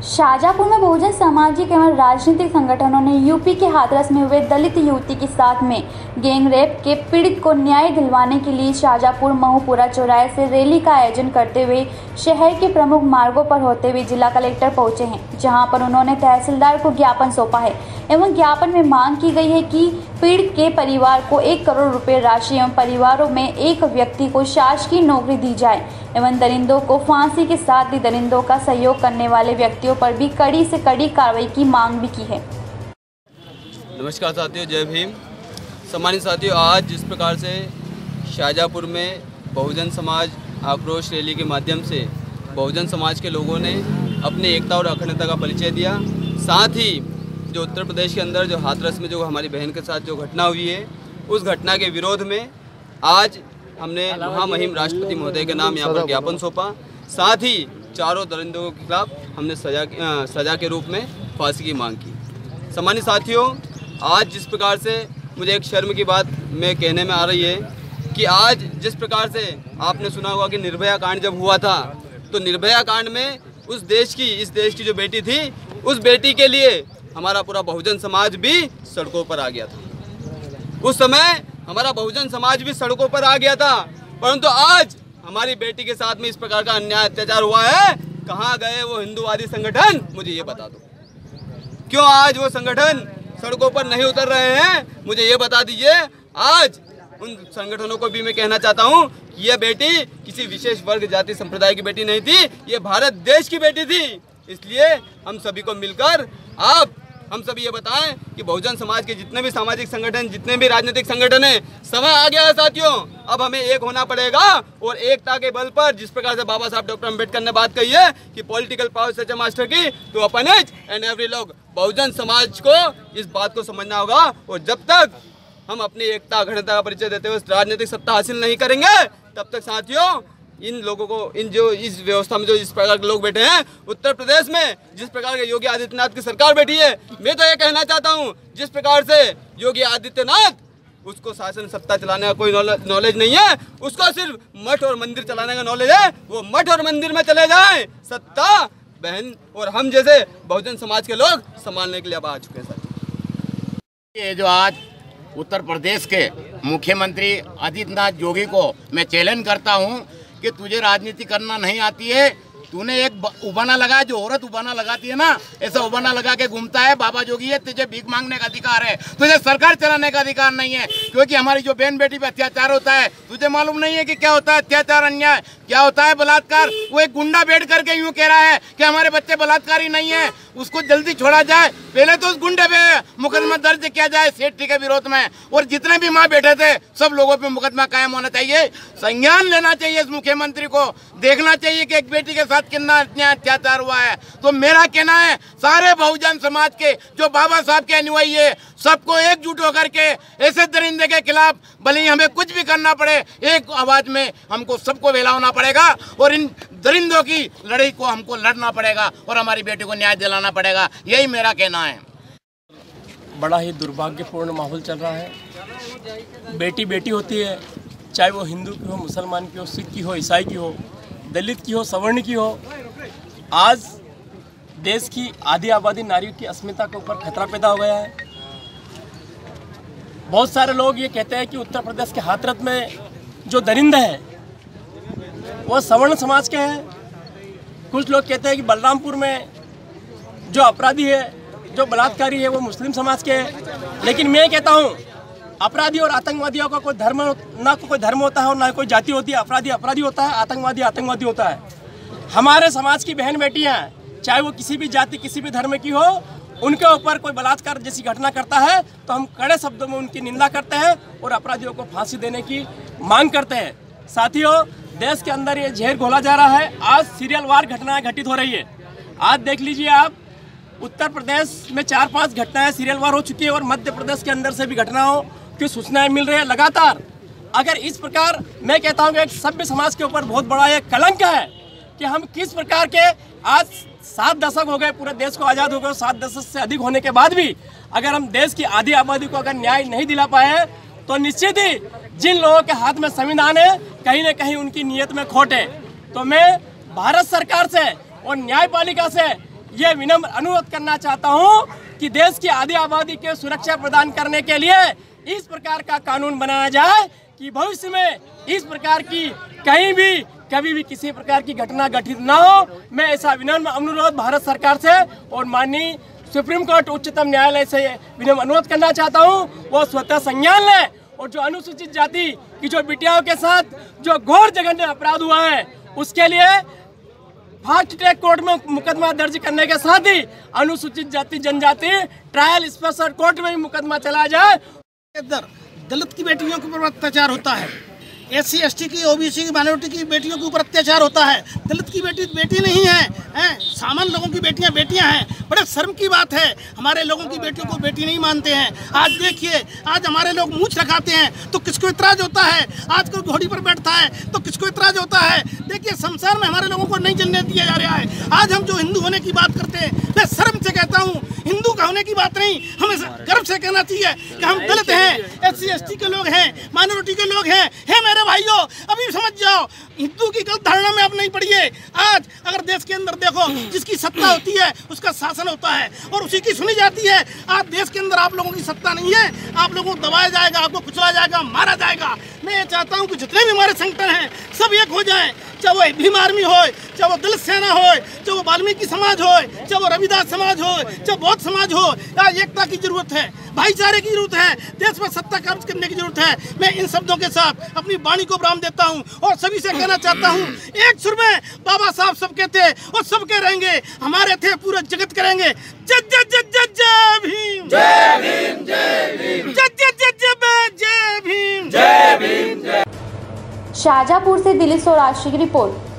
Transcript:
शाजापुर में बहुजन सामाजिक एवं राजनीतिक संगठनों ने यूपी के हाथरस में हुए दलित युवती के साथ में गैंगरेप के पीड़ित को न्याय दिलवाने के लिए शाजापुर महूपुरा चौराहे से रैली का आयोजन करते हुए शहर के प्रमुख मार्गों पर होते हुए जिला कलेक्टर पहुंचे हैं, जहां पर उन्होंने तहसीलदार को ज्ञापन सौंपा है एवं ज्ञापन में मांग की गई है कि पीड़ित के परिवार को 1 करोड़ रुपए राशि एवं परिवारों में एक व्यक्ति को शासकीय नौकरी दी जाए एवं दरिंदों को फांसी के साथ ही दरिंदों का सहयोग करने वाले व्यक्तियों पर भी कड़ी से कड़ी कार्रवाई की मांग भी की है। नमस्कार साथियों, जय भीम। सम्मानित साथियों, आज जिस प्रकार से शाजापुर में बहुजन समाज आक्रोश रैली के माध्यम से बहुजन समाज के लोगों ने अपनी एकता और अखंडता का परिचय दिया, साथ ही जो उत्तर प्रदेश के अंदर जो हाथरस में जो हमारी बहन के साथ जो घटना हुई है, उस घटना के विरोध में आज हमने महामहिम राष्ट्रपति महोदय के नाम यहाँ पर ज्ञापन सौंपा। साथ ही चारों दरिंदों के खिलाफ हमने सजा के रूप में फांसी की मांग की। सम्मानित साथियों, आज जिस प्रकार से मुझे एक शर्म की बात में कहने में आ रही है कि आज जिस प्रकार से आपने सुना होगा कि निर्भया कांड जब हुआ था, तो निर्भया कांड में इस देश की जो बेटी थी, उस बेटी के लिए हमारा पूरा बहुजन समाज भी सड़कों पर आ गया था। उस समय हमारा बहुजन समाज भी सड़कों पर आ गया था, परंतु आज हमारी बेटी के साथ में इस प्रकार का अन्याय अत्याचार हुआ है। कहाँ गए वो हिंदूवादी संगठन, मुझे ये बता दो। क्यों आज वो संगठन सड़कों पर नहीं उतर रहे हैं, मुझे ये बता दीजिए। आज उन संगठनों को भी मैं कहना चाहता हूँ कि यह बेटी किसी विशेष वर्ग जाति संप्रदाय की बेटी नहीं थी, ये भारत देश की बेटी थी। इसलिए हम सभी को मिलकर हम सभी ये बताएं कि बहुजन समाज के जितने भी सामाजिक संगठन, जितने भी राजनीतिक संगठन हैं, समय आ गया है साथियों। अब हमें एक होना पड़ेगा और एकता के बल पर, जिस प्रकार से बाबा साहब डॉक्टर अम्बेडकर ने बात कही है कि पॉलिटिकल पावर सच ए मास्टर की, तो अपन एंड एवरी लोग बहुजन समाज को इस बात को समझना होगा। और जब तक हम अपनी एकता अखंडता का परिचय देते हुए राजनीतिक सत्ता हासिल नहीं करेंगे, तब तक साथियों इन लोगों को, इस व्यवस्था में जो इस प्रकार के लोग बैठे हैं, उत्तर प्रदेश में जिस प्रकार के योगी आदित्यनाथ की सरकार बैठी है, मैं तो ये कहना चाहता हूँ, जिस प्रकार से योगी आदित्यनाथ, उसको शासन सत्ता चलाने का कोई नॉलेज नहीं है, उसको सिर्फ मठ और मंदिर चलाने का नॉलेज है। वो मठ और मंदिर में चले जाएं, सत्ता बहन और हम जैसे बहुजन समाज के लोग संभालने के लिए अब आ चुके हैं सर। ये जो आज उत्तर प्रदेश के मुख्यमंत्री आदित्यनाथ योगी को मैं चैलेंज करता हूँ कि तुझे राजनीति करना नहीं आती है। तूने एक उबाना लगाया, जो औरत उबाना लगाती है ना, ऐसा उबाना लगा के घूमता है। बाबा जोगी है, तुझे भीख मांगने का अधिकार है, तुझे सरकार चलाने का अधिकार नहीं है। क्योंकि हमारी जो बहन बेटी पे अत्याचार होता है, तुझे मालूम नहीं है कि क्या होता है अत्याचार, अन्याय क्या होता है, बलात्कार। वो एक गुंडा बैठ करके यूं कह रहा है कि हमारे बच्चे बलात्कारी नहीं है, उसको जल्दी छोड़ा जाए। पहले तो उस गुंडे पे मुकदमा दर्ज किया जाए सेठ के विरोध में, और जितने भी माँ बैठे थे सब लोगों पे मुकदमा कायम होना चाहिए। संज्ञान लेना चाहिए इस मुख्यमंत्री को, देखना चाहिए कि एक बेटी के साथ कितना अत्याचार हुआ है। तो मेरा कहना है, सारे बहुजन समाज के जो बाबा साहब के अनुयायी है, सबको एकजुट होकर के ऐसे दरिंदे के खिलाफ, भले ही हमें कुछ भी करना पड़े, एक आवाज में हमको सबको वेला होना पड़ेगा और इन दरिंदों की लड़ाई को हमको लड़ना पड़ेगा और हमारी बेटी को न्याय दिलाना पड़ेगा। यही मेरा कहना है। बड़ा ही दुर्भाग्यपूर्ण माहौल चल रहा है। बेटी बेटी होती है, चाहे वो हिंदू की हो, मुसलमान की हो, सिख की हो, ईसाई की हो, दलित की हो, सवर्ण की हो। आज देश की आधी आबादी नारियों की अस्मिता के ऊपर खतरा पैदा हो गया है। बहुत सारे लोग ये कहते हैं कि उत्तर प्रदेश के हाथरस में जो दरिंदे हैं वो सवर्ण समाज के हैं। कुछ लोग कहते हैं कि बलरामपुर में जो अपराधी है, जो बलात्कारी है, वो मुस्लिम समाज के हैं। लेकिन मैं कहता हूँ, अपराधी और आतंकवादियों का कोई धर्म, ना कोई धर्म होता है और ना कोई जाति होती है। अपराधी अपराधी होता है, आतंकवादी आतंकवादी होता है। हमारे समाज की बहन बेटियां, चाहे वो किसी भी जाति, किसी भी धर्म की हो, उनके ऊपर कोई बलात्कार जैसी घटना करता है तो हम कड़े शब्दों में उनकी निंदा करते हैं और अपराधियों को फांसी देने की मांग करते हैं। साथियों, देश के अंदर ये जहर घोला जा रहा है। आज सीरियलवार घटनाएं घटित हो रही है। आज देख लीजिए आप, उत्तर प्रदेश में 4-5 घटनाएं सीरियलवार हो चुकी है और मध्य प्रदेश के अंदर से भी घटनाओं की सूचनाएं मिल रही है लगातार। अगर इस प्रकार, मैं कहता हूँ कि एक सभ्य समाज के ऊपर बहुत बड़ा एक कलंक है कि हम किस प्रकार के, आज 7 दशक हो गए पूरे देश को आज़ाद हो गए, 7 दशक से अधिक होने के बाद भी अगर हम देश की आधी आबादी को अगर न्याय नहीं दिला पाए, तो निश्चित ही जिन लोगों के हाथ में संविधान है, कहीं ना कहीं उनकी नीयत में खोट है। तो मैं भारत सरकार से और न्यायपालिका से ये विनम्र अनुरोध करना चाहता हूँ कि देश की आधी आबादी के सुरक्षा प्रदान करने के लिए इस प्रकार का कानून बनाया जाए कि भविष्य में इस प्रकार की कहीं भी कभी भी किसी प्रकार की घटना घटित ना हो। मैं ऐसा विनम्र अनुरोध भारत सरकार से और माननीय सुप्रीम कोर्ट उच्चतम न्यायालय से विनम्र अनुरोध करना चाहता हूँ, वो स्वतः संज्ञान लें और जो अनुसूचित जाति की जो बिटियाओं के साथ जो घोर जघन्य अपराध हुआ है उसके लिए फास्ट ट्रैक कोर्ट में मुकदमा दर्ज करने के साथ ही अनुसूचित जाति जनजाति ट्रायल स्पेशल कोर्ट में भी मुकदमा चलाया जाए। इधर दलित की बेटियों के ऊपर अत्याचार होता है, SC ST की OBC की माइनॉरिटी की बेटियों के ऊपर अत्याचार होता है। दलित की बेटी नहीं है, सामान्य लोगों की बेटियां हैं। बड़े शर्म की बात है, हमारे लोगों की बेटियों को बेटी नहीं मानते हैं। आज देखिए, आज हमारे लोग मूंछ रखाते हैं तो किसको इतराज होता है, आज कोई घोड़ी पर बैठता है तो किसको इतराज होता है। देखिए, संसार में हमारे लोगों को नहीं जलने दिया जा रहा है। आज हम जो हिंदू होने की बात करते हैं, मैं शर्म से कहता हूँ, हिंदू का होने की बात नहीं, हमें गर्व से कहना चाहिए कि हम दलित हैं, SC ST के लोग हैं, माइनॉरिटी के लोग हैं। मेरे भाइयों, अभी समझ जाओ, हिंदू की गलत धारणा में आप नहीं पड़िए। आज अगर देश के अंदर देखो, जिसकी सत्ता होती है उसका शासन होता है और उसी की सुनी जाती है। आज देश के अंदर आप लोगों की सत्ता नहीं है, आप लोगों को दबाया जाएगा, आपको कुचला जाएगा, मारा जाएगा। मैं ये चाहता हूँ कि जितने भी हमारे संगठन हैं सब एक हो जाएं, चाहे वो भीम आर्मी हो, चाहे वो दलित सेना हो, चाहे वो वाल्मीकि समाज हो, चाहे वो रविदास समाज हो, चाहे बौद्ध समाज हो। आज एकता की जरूरत है, भाईचारे की जरूरत है, देश में सत्ता कायम करने की जरूरत है। मैं इन शब्दों के साथ अपनी वाणी को विराम देता हूं और सभी से कहना चाहता हूं, एक सुर में बाबा साहब सबके थे और सबके रहेंगे, हमारे थे पूरे जगत करेंगे। जय जय जय जय जय भीम, जय भीम, जय भीम, जय जय जय जय जय भीम, जय भीम। शाहजहाँपुर से दिलीप सौराष्ट्री की रिपोर्ट।